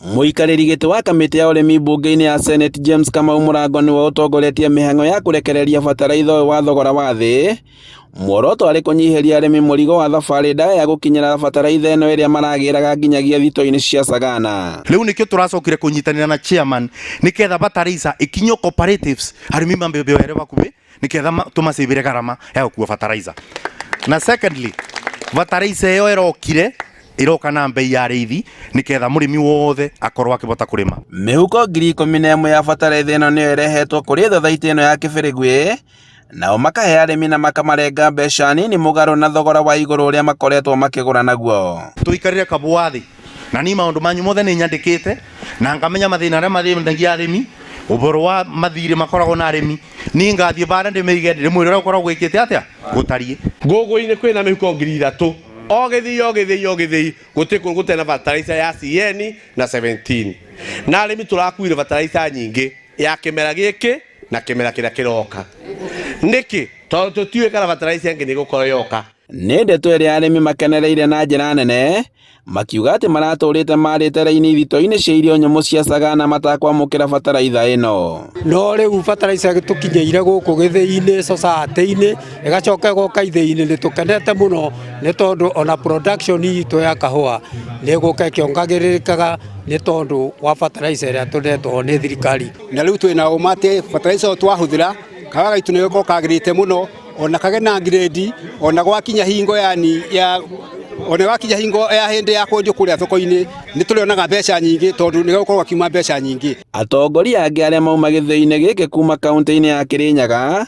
Muikarĩri gĩtĩ wa kamĩtĩ ya ũrĩmi mbunge-inĩ ya Senate James Kamau Mũrango nĩwe ũtongoretie mĩhang'o ya kũrekereria bataraitha ũyũ wa thogora wa thĩ, muoroto arĩ kũnyihĩria arĩmi mũrigo wa thabarĩ ndaya ya gũkinyĩra bataraitha ĩno ĩrĩa maragĩraga nginyagia thito-inĩ cia Sagana. Rĩu nĩkĩo tũracokire kũnyitanĩra na chairman nĩketha bataraitha ikinyo cooperatives arĩmi mambebe were bakubi nĩketha tũmacĩbĩre garama ya gũkua bataraitha. Na secondly, bataraitha ĩyo ĩrokire iroka na mbei ya reithi niketha murimi wothe akorwo akibota kurima. Mihuko 11,000 ya bataraitha ĩno nĩyo ĩrehetwo kũrĩ thothaitĩ ĩno ya Kĩbĩrĩgwĩ, nao makahe arĩmi na makamarenga mbeca nini mũgarũ na thogora wa igũrũ ũrĩa makoretwo makĩgũra naguo. Tuikarire kabuathi na ni maundu manyu mothe nĩ nyandĩkĩte na ngamenya mathĩna arĩa mathĩnagia arĩmi, ũboro wa mathirĩ makoragwo na arĩmi, ni ngathiĩ bara ndĩmĩige ndĩmwĩre ũrĩa ũkoragwo gwĩkĩte atĩa gũtariĩ. Ngũngũ-inĩ kwĩna mĩhuko 3,000 o gĩthii gũtĩ na bataraitha ya CN na 17 na arĩmi tũrakuire bataraitha nyingĩ ya kĩmera gĩkĩ na kĩmera kĩrĩa kĩroka. Nĩkĩ tondũ tũtiũĩ kana bataraitha ĩngĩ nĩ gũkorwo yoka. Nĩ ndeto ĩrĩa arĩmi makenereire na njĩra nene, makiuga atĩ maratũrĩte marĩte raini thito-inĩ cia irio nyũmũ cia Sagana matakwamũkĩra bataraitha ĩno. No rĩu bataraitha tũkinyĩire gũkũ gĩthĩ-inĩ society-inĩ ĩgacoka ĩgoka ithĩ-inĩ, nĩ tũkenete mũno nĩ tondũ ona production itũ ya kahũa nĩ ĩgũka ĩkĩongagĩrĩrĩkaga nĩ tondũ wa bataraitha ĩrĩa tũnetwo nĩ thirikari. Na rĩu twĩna ũma atĩ bataraitha ĩyo twahũthĩra kahũa gaitũ nĩ gũkorwo kagĩrĩte mũno, ona kagena grade, ona gwakinya hingo yani ya ona wakinya hingo ya hĩndĩ ya kwendio kũrĩa thoko-inĩ nĩ tũrĩonaga mbeca nyingĩ tondũ nĩ gũkorwo akiuma mbeca nyingĩ. Atongoria angĩ arĩa mauma gĩthĩ-inĩ gĩkĩ kuma kaunti-inĩ ya Kĩrĩnyaga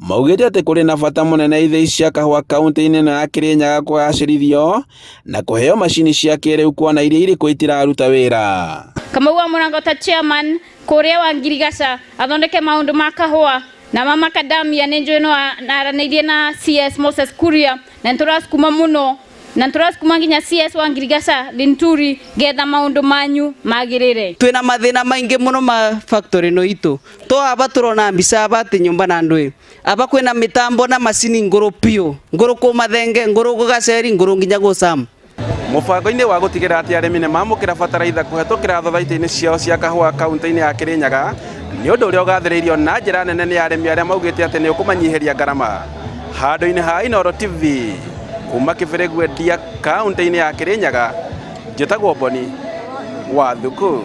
maugĩte atĩ kũrĩ na bata mũnene ithĩi cia kahũa kaunti-inĩ ĩno ya Kĩrĩnyaga kũgacĩrithio na kũheo macini cia kĩrĩu kuona iria irĩkũ itiraruta wĩra. Kamau wa Mũrango ta chairman kũrĩa wa Ngirigaca athondeke maũndũ ma kahũa na mama Kadamia nĩ njũĩ no aranĩirie na CS Moses Kuria na tũrasukuma mũno na tũrasukuma nginya CS wa Ngirigaca Linturi getha maũndũ manyu magĩrĩre. Twĩna mathĩna maingĩ mũno ma factory no itũ to aba tũrona mbica aba atĩ nyũmba na ndũĩ aba kwĩna mĩtambo na macini ngũrũ piũ, ngũrũ kũ mathenge, ngũrũ gũgaceri, ngũrũ nginya gũcam. Mũbango-inĩ wa gũtigĩrĩra atĩ arĩmi nĩ mamũkĩra bataraitha kũhetũkĩra thothaitĩ-inĩ ciao cia kahũa kaunti-inĩ ya Kĩrĩnyaga nĩ ũndũ ũrĩa ũgathĩrĩirio na njĩra nene nĩ arĩmi arĩa maugĩte atĩ nĩ ũkũmanyihĩria garama. Handũ-inĩ ha Inooro TV kuma Kĩbĩrĩgwĩ kaunti-inĩ ya Kĩrĩnyaga, njĩtagwo Boni wa Thuku.